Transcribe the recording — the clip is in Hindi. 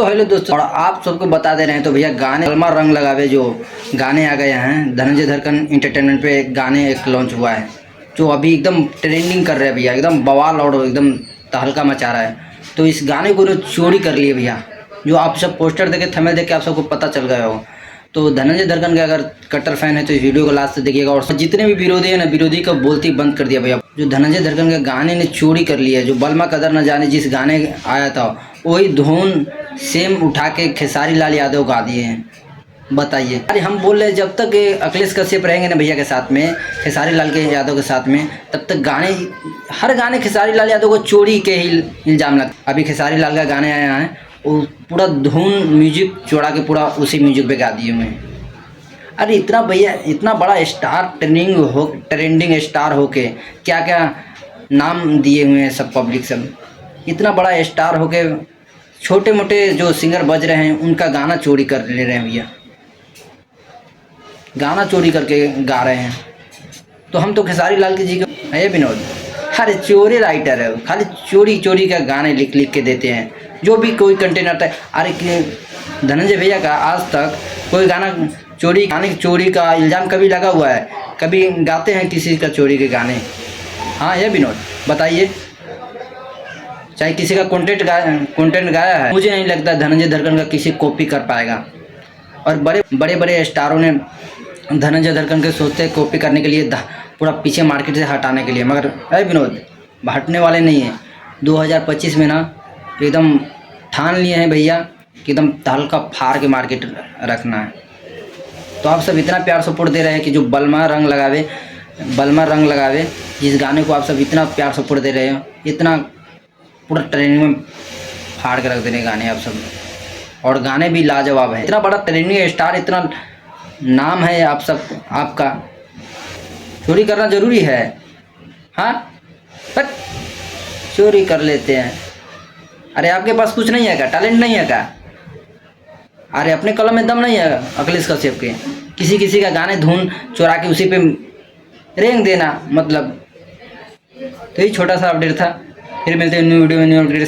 तो हेलो दोस्तों, और आप सबको बता दे रहे हैं तो भैया गाने बलमा रंग लगावे जो गाने आ गए हैं। धनंजय धड़कन इंटरटेनमेंट पे गाने एक लॉन्च हुआ है जो अभी एकदम ट्रेंडिंग कर रहे हैं भैया, एकदम बवाल और एकदम तहलका मचा रहा है। तो इस गाने को चोरी कर लिए भैया, जो आप सब पोस्टर देखे, थंबनेल देख के आप सबको पता चल गया हो। तो धनंजय धड़कन के अगर कट्टर फैन है तो इस वीडियो को लास्ट से देखिएगा। और जितने भी विरोधी है ना, विरोधी का बोलती बंद कर दिया भैया। जो धनंजय धड़कन के गाने ने चोरी कर लिया है, जो बलमा कदर न जाने जिस गाने आया था वही धुन सेम उठा के खेसारी लाल यादव गा दिए हैं। बताइए, अरे हम बोल रहे हैं जब तक अखिलेश कश्यप रहेंगे ना भैया के साथ में, खेसारी लाल के यादव के साथ में, तब तक गाने हर गाने खेसारी लाल यादव को चोरी के ही इल्ज़ाम लगता। अभी खेसारी लाल का गाने आया है, वो पूरा धुन म्यूजिक चोड़ा के पूरा उसी म्यूजिक पे गा दिए हुए हैं। अरे इतना भैया, इतना बड़ा स्टार ट्रेंडिंग स्टार होके क्या क्या नाम दिए हुए हैं सब पब्लिक सब। इतना बड़ा स्टार होके छोटे मोटे जो सिंगर बज रहे हैं उनका गाना चोरी कर ले रहे हैं भैया, गाना चोरी करके गा रहे हैं। तो हम तो खेसारी लाल जी को है विनोद, अरे चोरी राइटर है, खाली चोरी चोरी का गाने लिख लिख के देते हैं। जो भी कोई कंटेंट आता है, अरे धनंजय भैया का आज तक कोई गाना चोरी, गाने की चोरी का इल्ज़ाम कभी लगा हुआ है? कभी गाते हैं किसी का चोरी के गाने? हाँ ये विनोद बताइए, चाहे किसी का कंटेंट गाया है, मुझे नहीं लगता धनंजय धड़कन का किसी कॉपी कर पाएगा। और बड़े बड़े स्टारों ने धनंजय धड़कन के सोचते कॉपी करने के लिए पूरा पीछे मार्केट से हटाने के लिए, मगर अरे विनोद हटने वाले नहीं है। 2025 में ना एकदम ठान लिए हैं भैया कि एकदम तहलका फाड़ के मार्केट रखना है। तो आप सब इतना प्यार सपोर्ट दे रहे हैं कि जो बलमा रंग लगावे जिस गाने को आप सब इतना प्यार सपोर्ट दे रहे हो, इतना पूरा ट्रेनिंग में फाड़ के रख देने गाने आप सब। और गाने भी लाजवाब है। इतना बड़ा ट्रेंडिंग स्टार, इतना नाम है आप सब, आपका चोरी करना ज़रूरी है? हाँ बट चोरी कर लेते हैं। अरे आपके पास कुछ नहीं है क्या? टैलेंट नहीं है क्या? अरे अपने कलम में दम नहीं है अखिलेश कश्यप के? किसी का गाने धुन चुरा के उसी पे रेंग देना मतलब। तो ये छोटा सा अपडेट था, फिर मिलते हैं न्यू वीडियो में न्यू अपडेट।